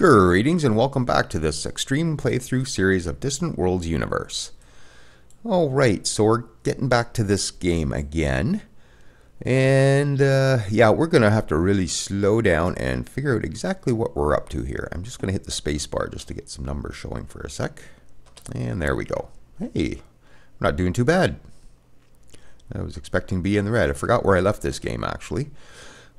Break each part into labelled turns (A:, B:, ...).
A: Greetings and welcome back to this extreme playthrough series of Distant Worlds Universe. Alright, so we're getting back to this game again. And yeah, we're going to have to really slow down and figure out exactly what we're up to here. I'm just going to hit the space bar just to get some numbers showing for a sec. And there we go. Hey, I'm not doing too bad. I was expecting to be in the red. I forgot where I left this game actually.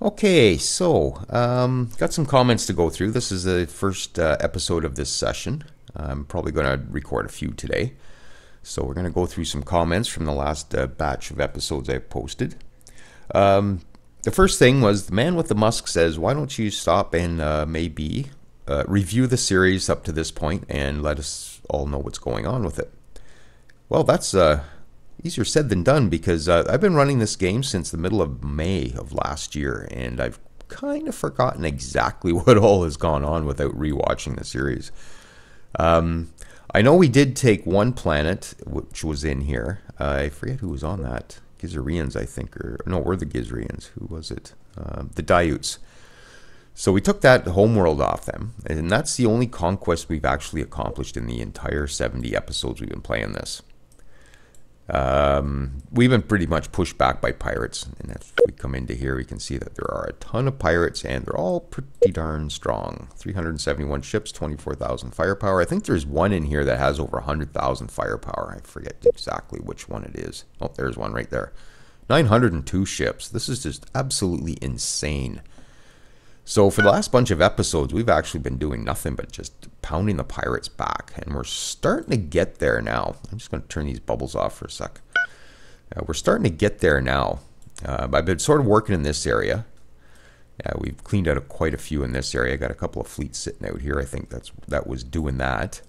A: Okay, so got some comments to go through. This is the first episode of this session. I'm probably going to record a few today. So we're going to go through some comments from the last batch of episodes I posted. The first thing was the man with the musk says, why don't you stop and maybe review the series up to this point and let us all know what's going on with it. Well, that's easier said than done because I've been running this game since the middle of May of last year, and I've kind of forgotten exactly what all has gone on without rewatching the series. I know we did take one planet, which was in here. I forget who was on that. Gizureans, I think, or no, we're the Gizureans. Who was it? The Daiuts. So we took that homeworld off them, and that's the only conquest we've actually accomplished in the entire 70 episodes we've been playing this. We've been pretty much pushed back by pirates, and if we come into here we can see that there are a ton of pirates and they're all pretty darn strong. 371 ships, 24,000 firepower. I think there's one in here that has over 100,000 firepower. I forget exactly which one it is. Oh, there's one right there. 902 ships. This is just absolutely insane. So for the last bunch of episodes, we've actually been doing nothing but just pounding the pirates back. And we're starting to get there now. I'm just going to turn these bubbles off for a sec. We're starting to get there now. I've been sort of working in this area. We've cleaned out quite a few in this area. Got a couple of fleets sitting out here. I think that was doing that.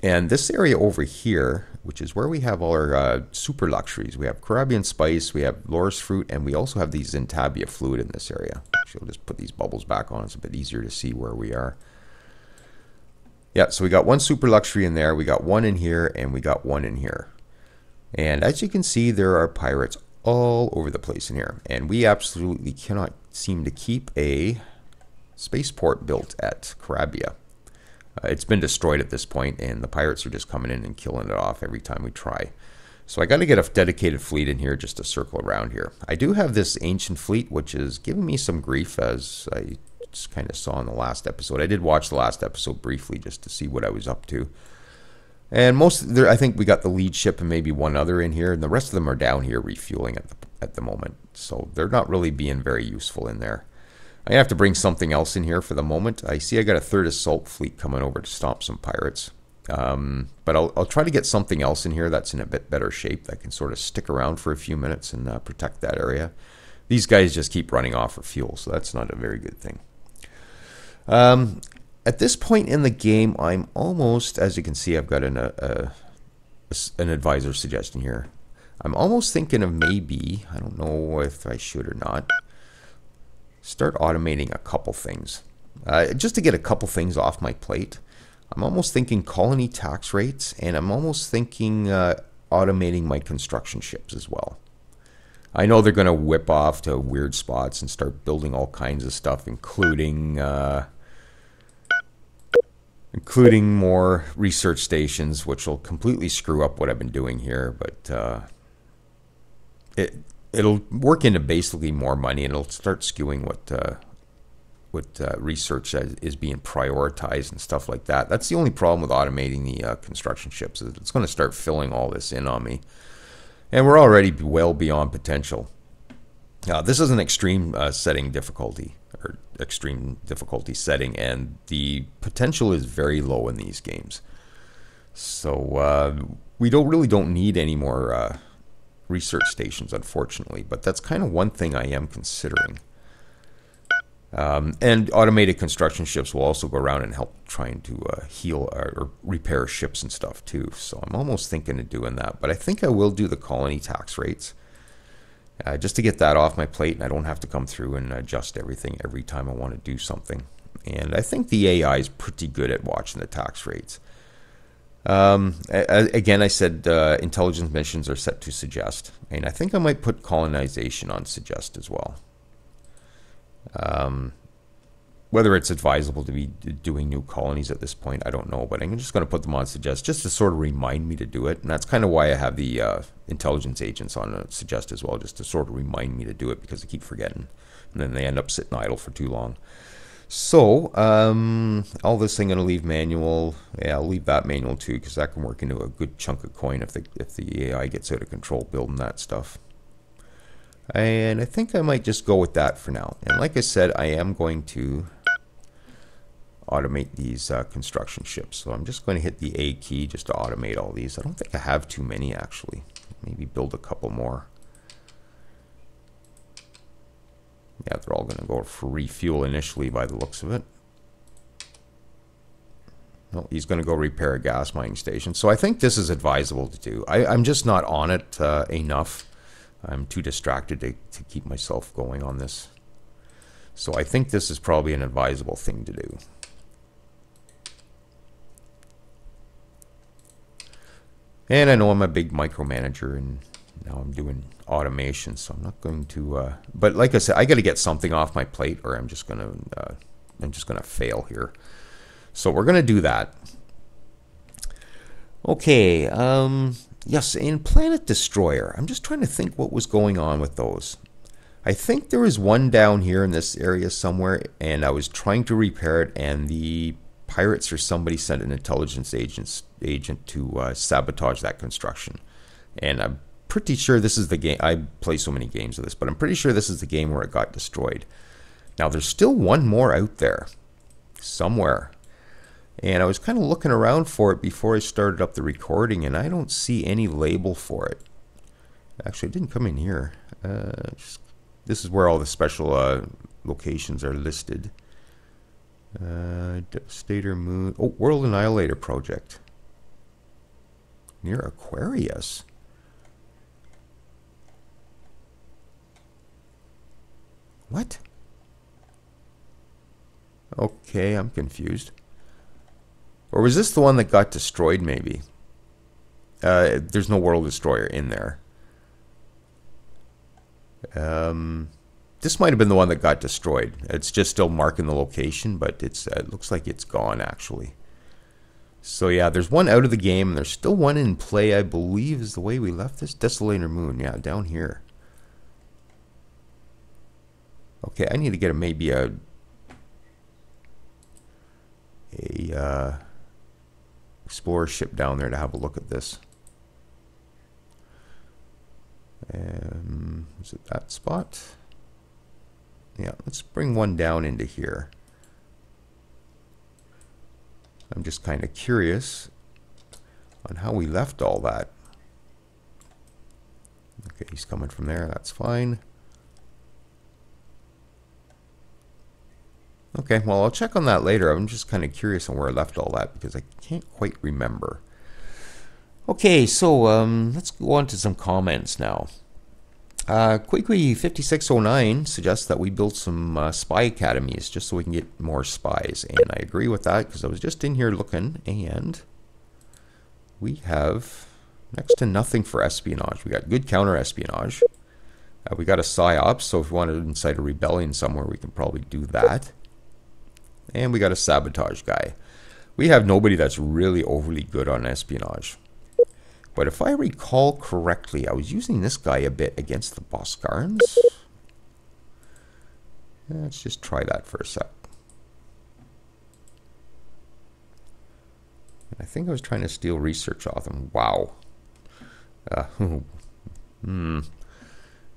A: And this area over here, which is where we have all our super luxuries. We have Caribbean spice, we have Loris fruit, and we also have the Zentabia fluid in this area. Actually, I'll just put these bubbles back on. It's a bit easier to see where we are. Yeah, so we got one super luxury in there, we got one in here, and we got one in here. And as you can see, there are pirates all over the place in here. And we absolutely cannot seem to keep a spaceport built at Caribbean. It's been destroyed at this point, and the pirates are just coming in and killing it off every time we try. So I got to get a dedicated fleet in here just to circle around here. I do have this ancient fleet, which is giving me some grief, as I just kind of saw in the last episode. I did watch the last episode briefly just to see what I was up to. And I think we got the lead ship and maybe one other in here, and the rest of them are down here refueling at the moment. So they're not really being very useful in there. I have to bring something else in here for the moment. I see I got a third assault fleet coming over to stomp some pirates. But I'll try to get something else in here that's in a bit better shape that can sort of stick around for a few minutes and protect that area. These guys just keep running off for fuel, so that's not a very good thing. At this point in the game, I'm almost, as you can see, I've got an advisor suggestion here. I'm almost thinking of maybe, I don't know if I should or not, start automating a couple things. Just to get a couple things off my plate. I'm almost thinking colony tax rates, and I'm almost thinking automating my construction ships as well. I know they're going to whip off to weird spots and start building all kinds of stuff, including more research stations, which will completely screw up what I've been doing here, but it'll work into basically more money, and it'll start skewing what research is being prioritized and stuff like that. That's the only problem with automating the construction ships. Is it's going to start filling all this in on me, and we're already well beyond potential. This is an extreme setting difficulty, or extreme difficulty setting, and the potential is very low in these games. So we really don't need any more research stations, unfortunately, but that's kind of one thing I am considering. And automated construction ships will also go around and help trying to heal or repair ships and stuff too. So I'm almost thinking of doing that, but I think I will do the colony tax rates just to get that off my plate, and I don't have to come through and adjust everything every time I want to do something. And I think the AI is pretty good at watching the tax rates. Again, I said intelligence missions are set to suggest, and I think I might put colonization on suggest as well. Whether it's advisable to be doing new colonies at this point, I don't know. But I'm just going to put them on suggest just to sort of remind me to do it. And that's kind of why I have the intelligence agents on suggest as well, just to sort of remind me to do it because I keep forgetting. And then they end up sitting idle for too long. So, all this thing going to leave manual. Yeah, I'll leave that manual too because that can work into a good chunk of coin if the AI gets out of control building that stuff. And I think I might just go with that for now. And like I said, I am going to automate these construction ships. So I'm just going to hit the A key just to automate all these. I don't think I have too many actually. Maybe build a couple more. Yeah, they're all going to go for refuel initially by the looks of it. No, he's going to go repair a gas mining station. So I think this is advisable to do. I'm just not on it enough. I'm too distracted to keep myself going on this. So I think this is probably an advisable thing to do. And I know I'm a big micromanager and now I'm doing automation, so I'm not going to. But like I said, I got to get something off my plate, or I'm just gonna fail here. So we're gonna do that. Okay. Yes, in Planet Destroyer, I'm just trying to think what was going on with those. I think there was one down here in this area somewhere, and I was trying to repair it, and the pirates or somebody sent an intelligence agent to sabotage that construction. And I'm pretty sure this is the game. I play so many games of this, but I'm pretty sure this is the game where it got destroyed. Now, there's still one more out there somewhere. And I was kind of looking around for it before I started up the recording, and I don't see any label for it. Actually, it didn't come in here. This is where all the special locations are listed. Devastator Moon. Oh, World Annihilator Project. Near Aquarius. What? Okay, I'm confused. Or was this the one that got destroyed, maybe? There's no World Destroyer in there. This might have been the one that got destroyed. It's just still marking the location, but it looks like it's gone, actually. So yeah, there's one out of the game, and there's still one in play, I believe, is the way we left this. Desolator Moon, yeah, down here. Okay, I need to get maybe a explorer ship down there to have a look at this. Is it that spot? Yeah, let's bring one down into here. I'm just kind of curious on how we left all that. Okay, he's coming from there. That's fine. Okay, well, I'll check on that later. I'm just kind of curious on where I left all that because I can't quite remember. Okay, so let's go on to some comments now. Queequee5609 suggests that we build some spy academies just so we can get more spies. And I agree with that because I was just in here looking, and we have next to nothing for espionage. We got good counter-espionage. We got a PSYOPs, so if we wanted to incite a rebellion somewhere, we can probably do that. And we got a sabotage guy. We have nobody that's really overly good on espionage. But if I recall correctly, I was using this guy a bit against the Boscarans. Let's just try that for a sec. I think I was trying to steal research off them. Wow.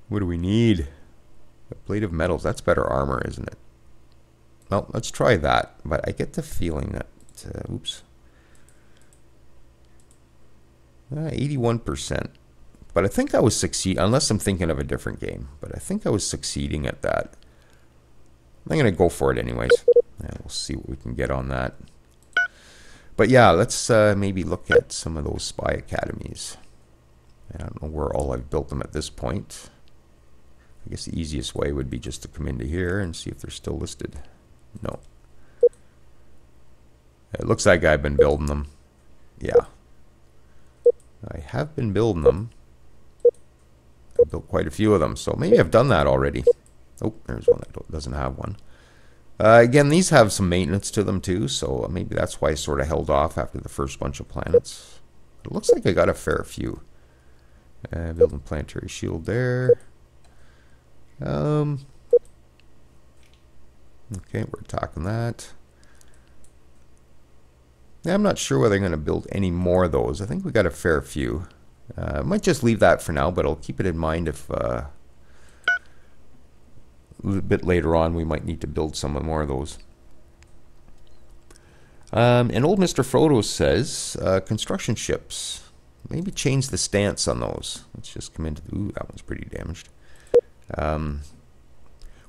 A: What do we need? A plate of metals. That's better armor, isn't it? Well, let's try that. But I get the feeling that... oops. 81%. But I think I was succeeding, unless I'm thinking of a different game. But I think I was succeeding at that. I'm going to go for it anyways. And we'll see what we can get on that. But yeah, let's maybe look at some of those spy academies. I don't know where all I've built them at this point. I guess the easiest way would be just to come into here and see if they're still listed. No. It looks like I've been building them. Yeah. I have been building them. I built quite a few of them, so maybe I've done that already. Oh, there's one that doesn't have one. Again, these have some maintenance to them too, so maybe that's why I sort of held off after the first bunch of planets. It looks like I got a fair few. Building planetary shield there. Okay, we're attacking that. Yeah, I'm not sure whether I'm going to build any more of those. I think we got a fair few. I might just leave that for now, but I'll keep it in mind if a little bit later on we might need to build some more of those. And old Mr. Frodo says construction ships. Maybe change the stance on those. Let's just come into the... Ooh, that one's pretty damaged.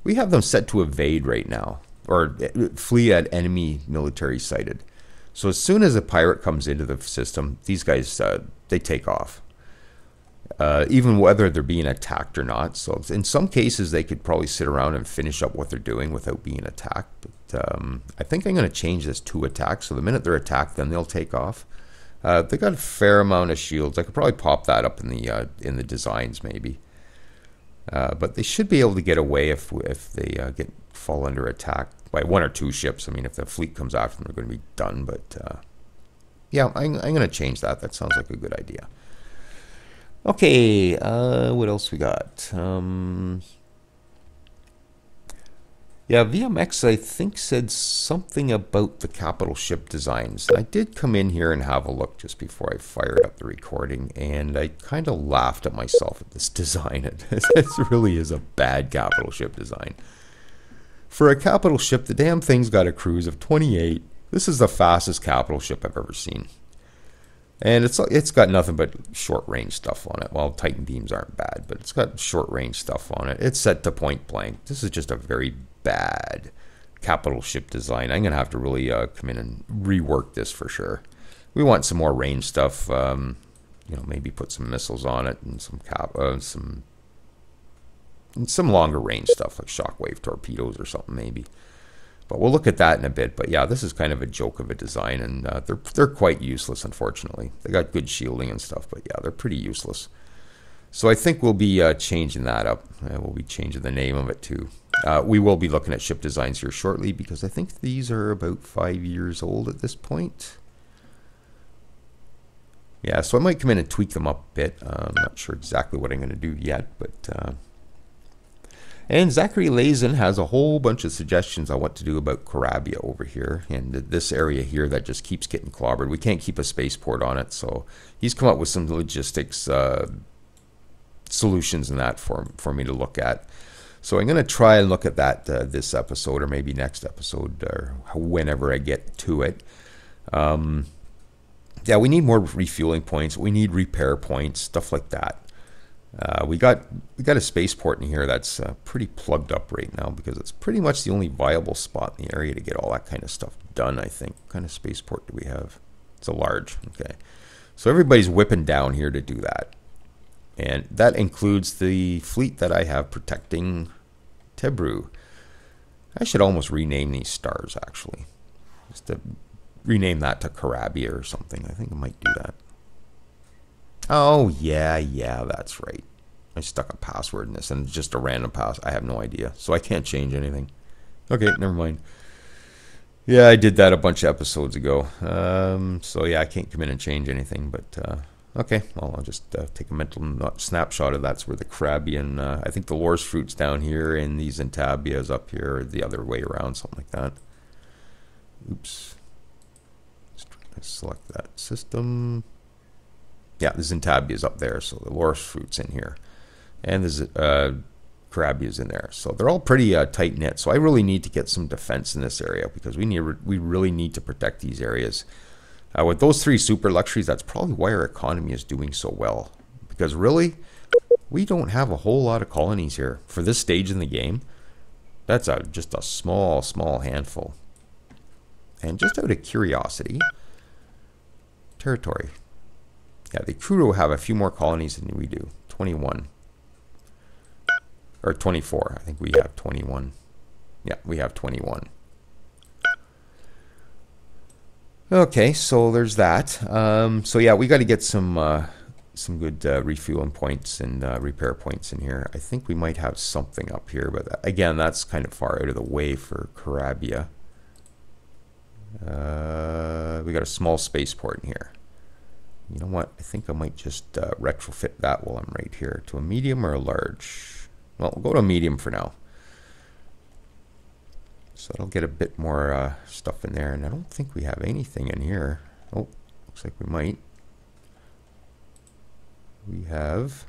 A: We have them set to evade right now, or flee at enemy military sighted. So as soon as a pirate comes into the system, these guys, they take off. Even whether they're being attacked or not. So in some cases, they could probably sit around and finish up what they're doing without being attacked. But I think I'm going to change this to attack. So the minute they're attacked, then they'll take off. They got a fair amount of shields. I could probably pop that up in the designs maybe. But they should be able to get away if they fall under attack by one or two ships. I mean, if the fleet comes after them, they're going to be done. But yeah, I'm going to change that. That sounds like a good idea. Okay, what else we got? Yeah, VMX, I think, said something about the capital ship designs. I did come in here and have a look just before I fired up the recording, and I kind of laughed at myself at this design. It really is a bad capital ship design. For a capital ship, the damn thing's got a cruise of 28. This is the fastest capital ship I've ever seen. And it's got nothing but short-range stuff on it. Well, Titan beams aren't bad, but it's got short-range stuff on it. It's set to point blank. This is just a very bad capital ship design. I'm going to have to really come in and rework this for sure. We want some more range stuff. Maybe put some missiles on it and some longer range stuff like shockwave torpedoes or something maybe. But we'll look at that in a bit. But yeah, this is kind of a joke of a design, and they're quite useless, unfortunately. They got good shielding and stuff, but yeah, they're pretty useless. So I think we'll be changing that up. We'll be changing the name of it too. We will be looking at ship designs here shortly because I think these are about 5 years old at this point. Yeah, so I might come in and tweak them up a bit. I'm not sure exactly what I'm going to do yet, but... And Zachary Lazen has a whole bunch of suggestions on what to do about Corabia over here. And this area here that just keeps getting clobbered. We can't keep a spaceport on it. So he's come up with some logistics solutions in that for me to look at. So I'm going to try and look at that this episode or maybe next episode or whenever I get to it. Yeah, we need more refueling points. We need repair points, stuff like that. We got a spaceport in here that's pretty plugged up right now because it's pretty much the only viable spot in the area to get all that kind of stuff done, I think. What kind of spaceport do we have? It's a large. Okay. So everybody's whipping down here to do that. And that includes the fleet that I have protecting Tebru. I should almost rename these stars, actually. Just to rename that to Corabia or something. I think I might do that. Oh, yeah, that's right. I stuck a password in this, and it's just a random pass. I have no idea, so I can't change anything. Okay, never mind. Yeah, I did that a bunch of episodes ago. So, yeah, I can't come in and change anything, but, okay. Well, I'll just take a mental snapshot of that's where the Carabian, I think the Lore's Fruit's down here, and these Intabia's up here, or the other way around, something like that. Oops. Let's select that system. Yeah, the Zintabia is up there, so the Lore's Fruit's in here. And the Carabia's in there. So they're all pretty tight-knit. So I really need to get some defense in this area because we really need to protect these areas. With those 3 super luxuries, that's probably why our economy is doing so well. Because really, we don't have a whole lot of colonies here. For this stage in the game, that's just a small handful. And just out of curiosity, territory. Yeah, the Kuro have a few more colonies than we do. 21. Or 24. I think we have 21. Yeah, we have 21. Okay, so there's that. So yeah, we got to get some some good refueling points and repair points in here. I think we might have something up here, but again, that's kind of far out of the way for Carabia. We got a small spaceport in here. You know what? I think I might just retrofit that while I'm right here to a medium or a large. Well, we'll go to a medium for now. So that'll get a bit more stuff in there, and I don't think we have anything in here. Oh, looks like we might. We have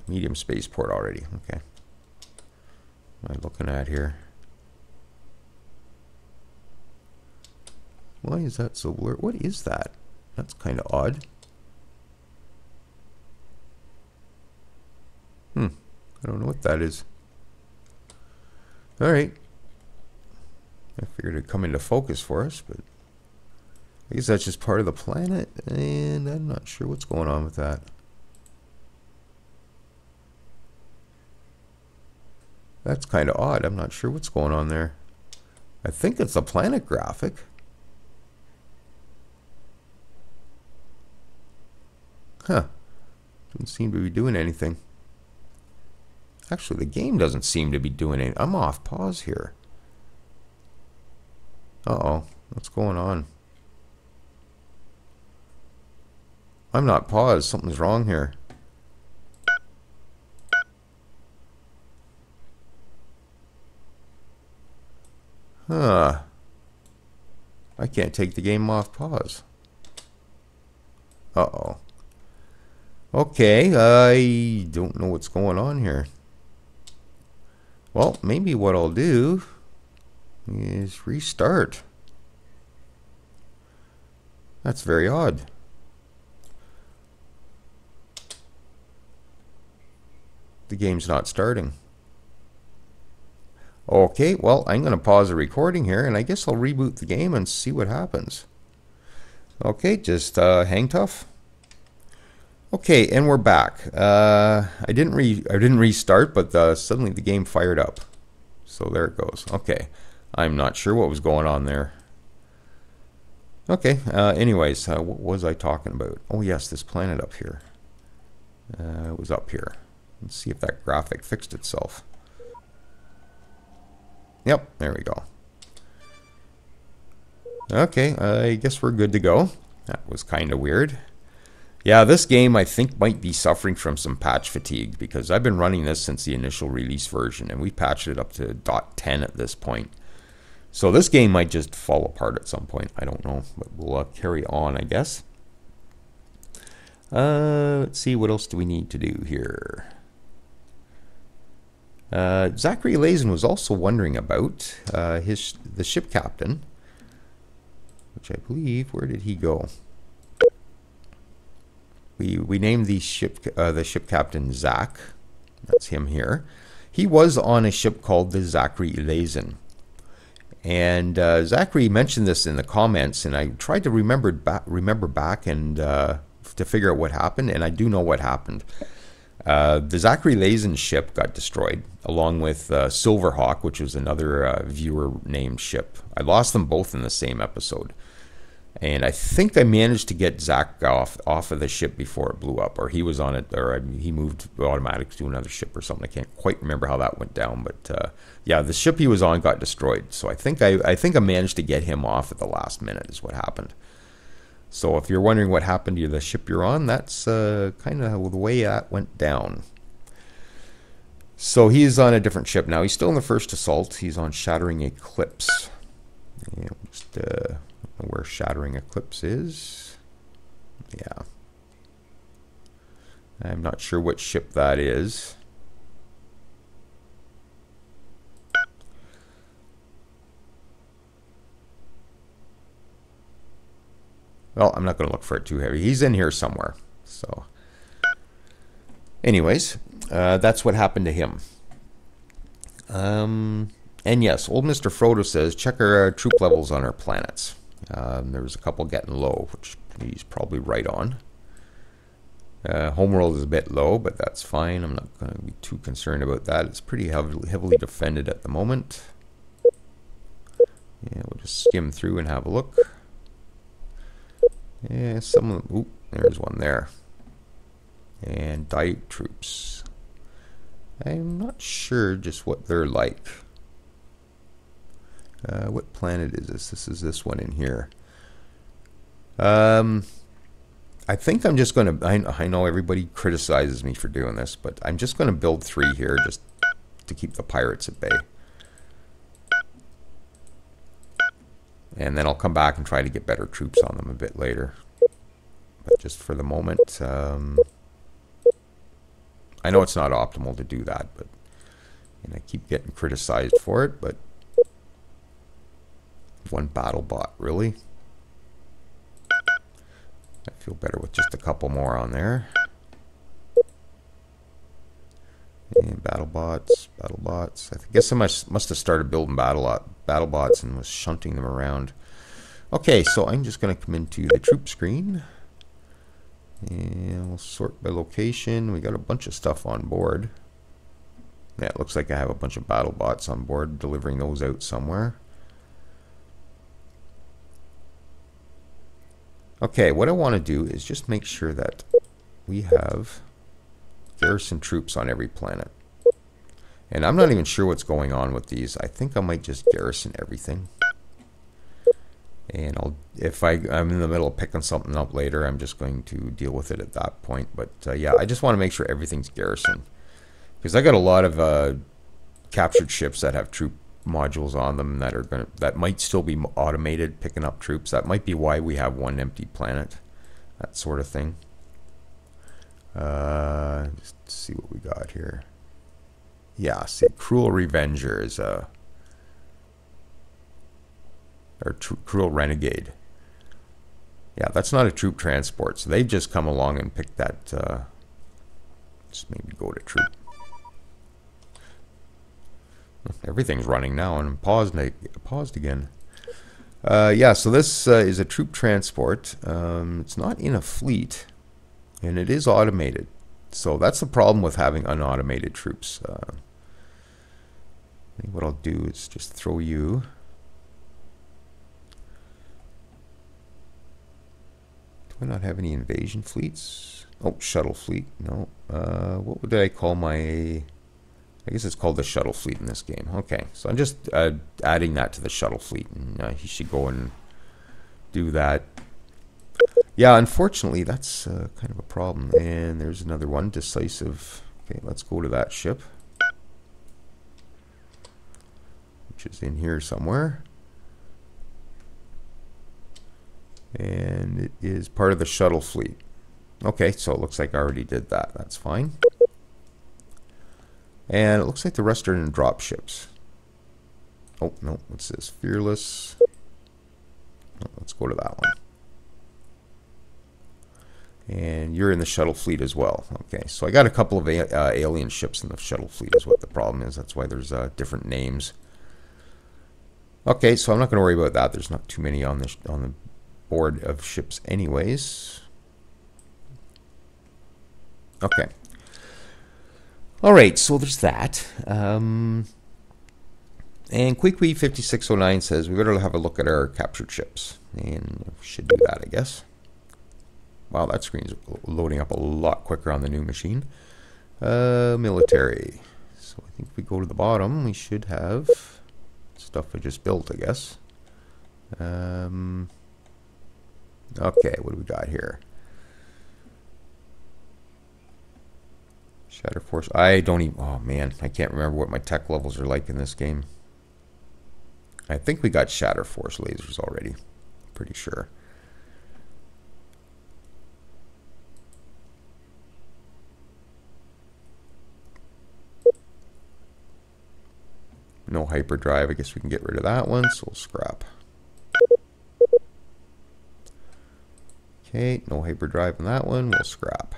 A: medium spaceport already. Okay. What am I looking at here? Why is that so blurred? What is that? That's kind of odd. I don't know what that is. Alright. I figured it'd come into focus for us, but I guess that's just part of the planet, and I'm not sure what's going on with that. That's kind of odd. I'm not sure what's going on there. I think it's a planet graphic. Huh. Doesn't seem to be doing anything. Actually, the game doesn't seem to be doing anything. I'm off pause here. Uh-oh. What's going on? I'm not paused. Something's wrong here. Huh. I can't take the game off pause. Uh-oh. Okay, I don't know what's going on here. Well, maybe what I'll do is restart. That's very odd. The game's not starting. Okay, well, I'm going to pause the recording here, and I guess I'll reboot the game and see what happens. Okay, just hang tough. Okay, and we're back. I didn't restart, but suddenly the game fired up. So there it goes. Okay, I'm not sure what was going on there. Okay, anyways, what was I talking about? Oh yes, this planet up here. It was up here. Let's see if that graphic fixed itself. Yep, there we go. Okay, I guess we're good to go. That was kind of weird. Yeah, this game I think might be suffering from some patch fatigue, because I've been running this since the initial release version, and we patched it up to .10 at this point. So this game might just fall apart at some point. I don't know, but we'll carry on, I guess. Let's see, what else do we need to do here? Zachary Lazen was also wondering about the ship captain, which I believe, where did he go? We named the ship captain Zach. That's him here. He was on a ship called the Zachary Lazen. And Zachary mentioned this in the comments, and I tried to remember back and to figure out what happened, and I do know what happened. The Zachary Lazen ship got destroyed, along with Silverhawk, which was another viewer-named ship. I lost them both in the same episode. And I think I managed to get Zach off of the ship before it blew up, or he was on it, or he moved automatically to another ship or something. I can't quite remember how that went down, but yeah, the ship he was on got destroyed. So I think I managed to get him off at the last minute is what happened. So if you're wondering what happened to the ship you're on, that's kind of the way that went down. So he's on a different ship now. He's still in the first assault. He's on Shattering Eclipse. Yeah, just where Shattering Eclipse is. Yeah. I'm not sure what ship that is. Well, I'm not going to look for it too heavy. He's in here somewhere. So, anyways, that's what happened to him. And yes, old Mr. Frodo says, check our troop levels on our planets. There was a couple getting low, which he's probably right on. Homeworld is a bit low, but that's fine. I'm not going to be too concerned about that. It's pretty heavily defended at the moment. Yeah, we'll just skim through and have a look. Yeah, some of them. Ooh, there's one there. And diet troops. I'm not sure just what they're like. What planet is this? This is this one in here. I think I'm just going to... I know everybody criticizes me for doing this, but I'm just going to build 3 here just to keep the pirates at bay. And then I'll come back and try to get better troops on them a bit later. But just for the moment, I know it's not optimal to do that, but and I keep getting criticized for it, but 1 battle bot, really? I feel better with just a couple more on there. And battle bots. I guess I must have started building battle bots and was shunting them around. Okay, so I'm just going to come into the troop screen. And we'll sort by location. We got a bunch of stuff on board. Yeah, it looks like I have a bunch of battle bots on board, delivering those out somewhere. Okay, what I want to do is just make sure that we have garrison troops on every planet. And I'm not even sure what's going on with these. I think I might just garrison everything. And if I'm in the middle of picking something up later, I'm just going to deal with it at that point. But yeah, I just want to make sure everything's garrisoned. Because I got a lot of captured ships that have troop modules on them that might still be automated, picking up troops. That might be why we have 1 empty planet. That sort of thing. Just see what we got here. Yeah, see, Cruel Revenger is a... or Cruel Renegade. Yeah, that's not a troop transport, so they've just come along and picked that. Just maybe go to troop. Everything's running now, and I'm paused again. Yeah, so this is a troop transport. It's not in a fleet, and it is automated. So that's the problem with having unautomated troops. I think what I'll do is just throw you... Do I not have any invasion fleets? Oh, shuttle fleet. No. What would I call my... I guess it's called the shuttle fleet in this game. Okay, so I'm just adding that to the shuttle fleet, and he should go and do that. Yeah, unfortunately, that's kind of a problem. And there's another one, decisive. Okay, let's go to that ship, which is in here somewhere. And it is part of the shuttle fleet. Okay, so it looks like I already did that. That's fine. And it looks like the rest are in drop ships. Oh, no, what's this? Fearless. Oh, let's go to that one. And you're in the shuttle fleet as well. Okay, so I got a couple of alien ships in the shuttle fleet is what the problem is. That's why there's different names. Okay, so I'm not going to worry about that. There's not too many on the board of ships anyways. Okay. Alright, so there's that. And Quiqui5609 says we better have a look at our captured ships. And we should do that, I guess. Wow, that screen's loading up a lot quicker on the new machine. Military. So I think if we go to the bottom, we should have stuff we just built, I guess. Okay, what do we got here? Shatter Force. I don't even... Oh, man. I can't remember what my tech levels are like in this game. I think we got Shatter Force lasers already. Pretty sure. No hyperdrive. I guess we can get rid of that one, so we'll scrap. Okay, no hyperdrive on that one. We'll scrap.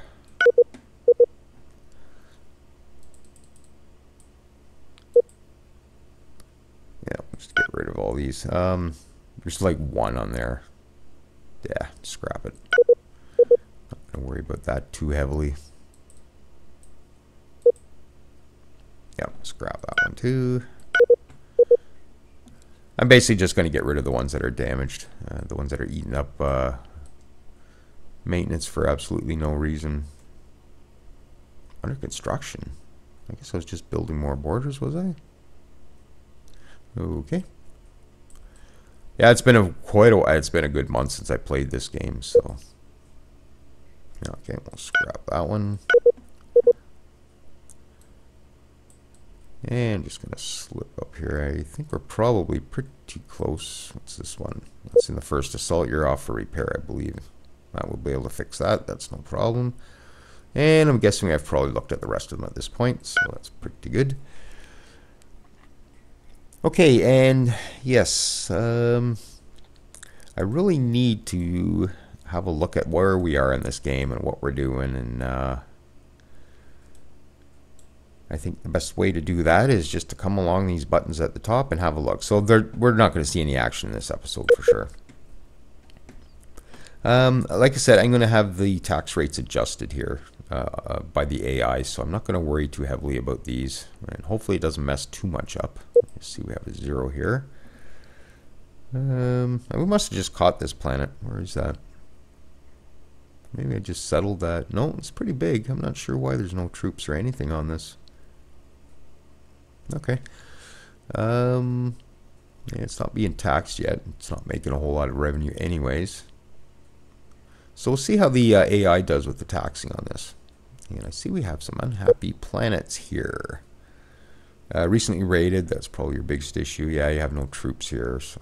A: Yeah, just get rid of all these. There's like one on there. Yeah, scrap it. Not gonna worry about that too heavily. Yeah, scrap that one too. I'm basically just going to get rid of the ones that are damaged, the ones that are eating up maintenance for absolutely no reason. under construction. I guess I was just building more borders, was I? Okay. Yeah, it's been it's been a good month since I played this game, so. Okay, we'll scrap that one. And just gonna slip up here. I think we're probably pretty close. What's this one? That's in the first assault. You're off for repair, I believe. We'll be able to fix that. That's no problem. And I'm guessing I've probably looked at the rest of them at this point, so that's pretty good. Okay, and yes, I really need to have a look at where we are in this game and what we're doing, and I think the best way to do that is just to come along these buttons at the top and have a look. So we're not going to see any action in this episode for sure. Like I said, I'm going to have the tax rates adjusted here by the AI, so I'm not going to worry too heavily about these, and hopefully it doesn't mess too much up. Let's see, we have a 0 here. We must have just caught this planet. Where is that? Maybe I just settled that. No, it's pretty big. I'm not sure why there's no troops or anything on this. Okay. Yeah, it's not being taxed yet. It's not making a whole lot of revenue anyways. So we'll see how the AI does with the taxing on this. And I see we have some unhappy planets here. Recently raided, that's probably your biggest issue. Yeah, you have no troops here, so.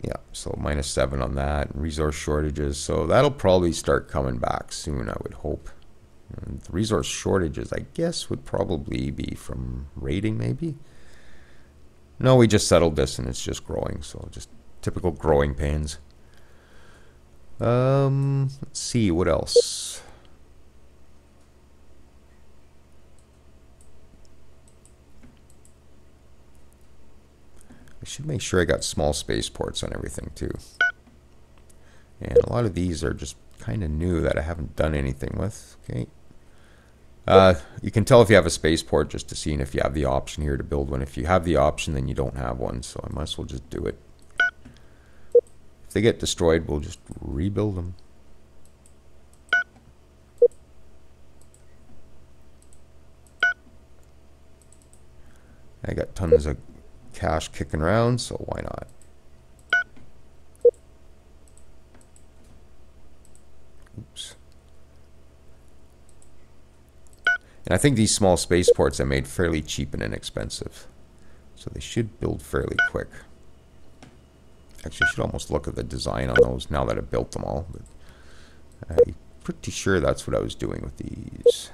A: Yeah, so -7 on that. Resource shortages, so that'll probably start coming back soon, I would hope. And the resource shortages, I guess, would probably be from raiding, maybe? No, we just settled this and it's just growing, so just typical growing pains. Let's see, what else? I should make sure I got small spaceports on everything, too. And a lot of these are just kind of new that I haven't done anything with. Okay. You can tell if you have a spaceport just to see if you have the option here to build one. If you have the option, then you don't have one, so I might as well just do it. If they get destroyed, we'll just rebuild them. I got tons of cash kicking around, so why not? Oops. And I think these small spaceports I made fairly cheap and inexpensive. So they should build fairly quick. Actually, I should almost look at the design on those now that I built them all. But I'm pretty sure that's what I was doing with these.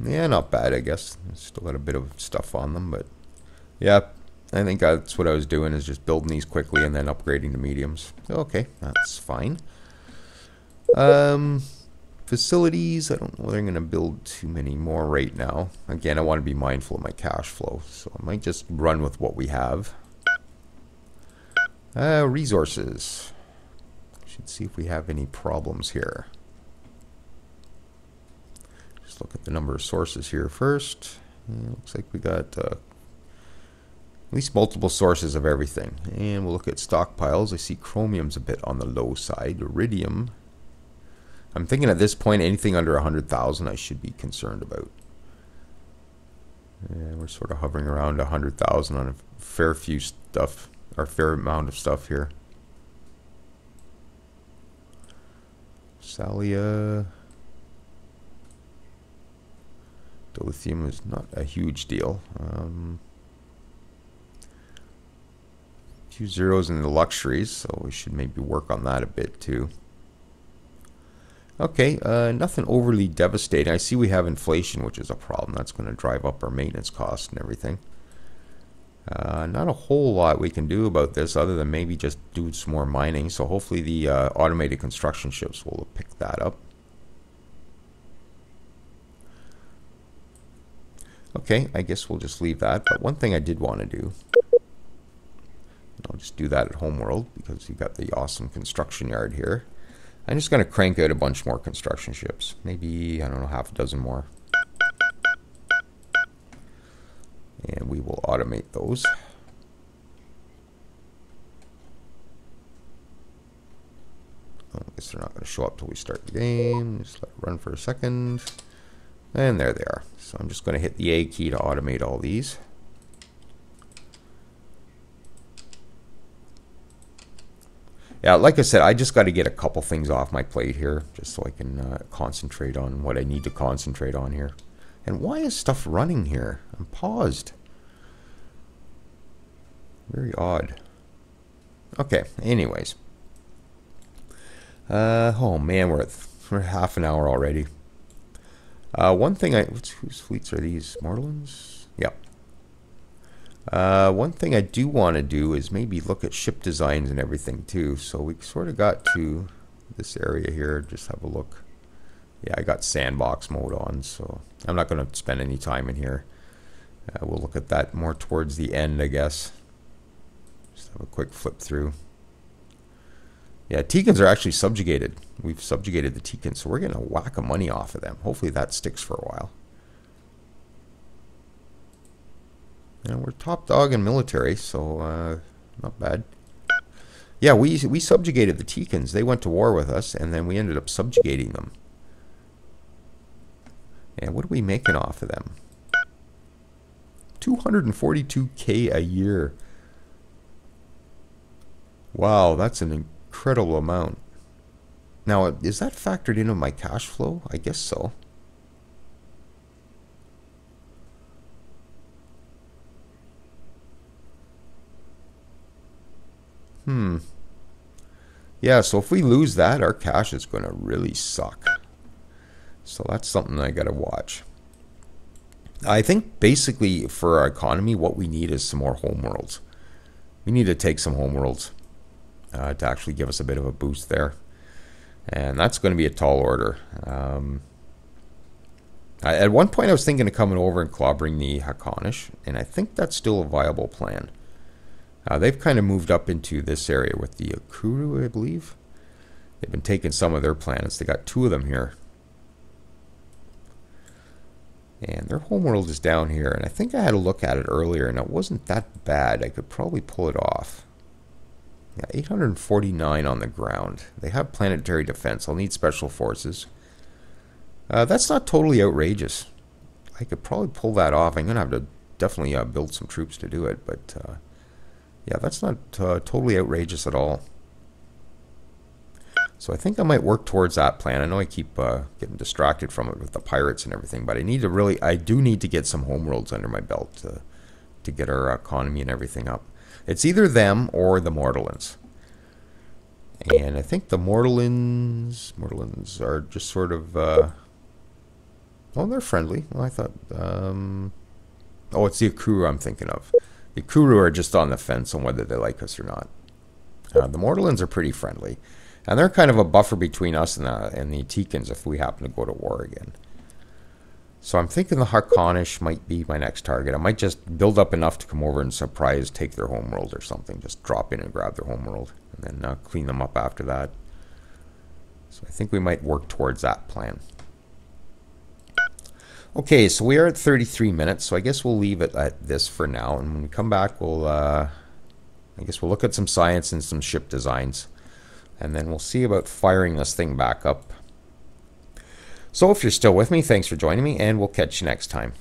A: Yeah, not bad, I guess. Still got a bit of stuff on them, but yeah, I think that's what I was doing, is just building these quickly and then upgrading to mediums. Okay, that's fine. Facilities, I don't know whether I'm going to build too many more right now. Again, I want to be mindful of my cash flow, so I might just run with what we have. Resources. Should see if we have any problems here. Just look at the number of sources here first. Looks like we got at least multiple sources of everything. And we'll look at stockpiles. I see chromium's a bit on the low side. Iridium. I'm thinking at this point anything under 100,000 I should be concerned about. And we're sort of hovering around 100,000 on a fair few stuff, or fair amount of stuff here. Salia. Dilithium is not a huge deal. Few zeros in the luxuries, so we should maybe work on that a bit too. Okay, nothing overly devastating. I see we have inflation, which is a problem. That's going to drive up our maintenance costs and everything. Not a whole lot we can do about this other than maybe just do some more mining. So hopefully the automated construction ships will pick that up. Okay, I guess we'll just leave that. But one thing I did want to do, I'll just do that at Homeworld because you got the awesome construction yard here. I'm just going to crank out a bunch more construction ships. Maybe, I don't know, half a dozen more. And we will automate those. guess they're not going to show up till we start the game. Just let it run for a second. And there they are. So I'm just going to hit the A key to automate all these. Yeah, like I said, I just got to get a couple things off my plate here, just so I can concentrate on what I need to concentrate on here. And why is stuff running here? I'm paused. Very odd. Okay, anyways. Oh man, we're half an hour already. One thing whose fleets are these? Morlands? Yeah. One thing I do want to do is maybe look at ship designs and everything too. So we sort of got to this area here. Just have a look. Yeah, I got sandbox mode on, so I'm not going to spend any time in here. We'll look at that more towards the end, I guess. Just have a quick flip through. Yeah, Teekans are actually subjugated. We've subjugated the Teekans, so we're getting a whack of money off of them. Hopefully that sticks for a while. And we're top dog in military, so not bad. Yeah, we subjugated the Teekans. They went to war with us, and then we ended up subjugating them. And what are we making off of them? 242K a year. Wow, that's an incredible amount. Now, is that factored into my cash flow? I guess so. Yeah, so if we lose that, our cash is going to really suck. So that's something I got to watch. I think basically for our economy, what we need is some more homeworlds. We need to take some homeworlds to actually give us a bit of a boost there. And that's going to be a tall order. At one point I was thinking of coming over and clobbering the Hakonish, and I think that's still a viable plan. They've kind of moved up into this area with the Akuru, I believe. They've been taking some of their planets. They got 2 of them here. And their homeworld is down here. And I think I had a look at it earlier, and it wasn't that bad. I could probably pull it off. Yeah, 849 on the ground. They have planetary defense. I'll need special forces. That's not totally outrageous. I could probably pull that off. I'm going to have to definitely build some troops to do it, but... yeah, that's not totally outrageous at all. So I think I might work towards that plan. I know I keep getting distracted from it with the pirates and everything, but I do need to get some homeworlds under my belt to get our economy and everything up. It's either them or the Mortallans. And I think the Mortallans are just sort of, oh, they're friendly. Well, I thought, oh, it's the Akuru I'm thinking of. The Akuru are just on the fence on whether they like us or not. The Mortallans are pretty friendly. And they're kind of a buffer between us and the Teekans if we happen to go to war again. So I'm thinking the Hakonish might be my next target. I might just build up enough to come over and surprise take their homeworld or something. Just drop in and grab their homeworld. And then clean them up after that. So I think we might work towards that plan. Okay, so we are at 33 minutes, so I guess we'll leave it at this for now. And when we come back, I guess we'll look at some science and some ship designs. And then we'll see about firing this thing back up. So if you're still with me, thanks for joining me, and we'll catch you next time.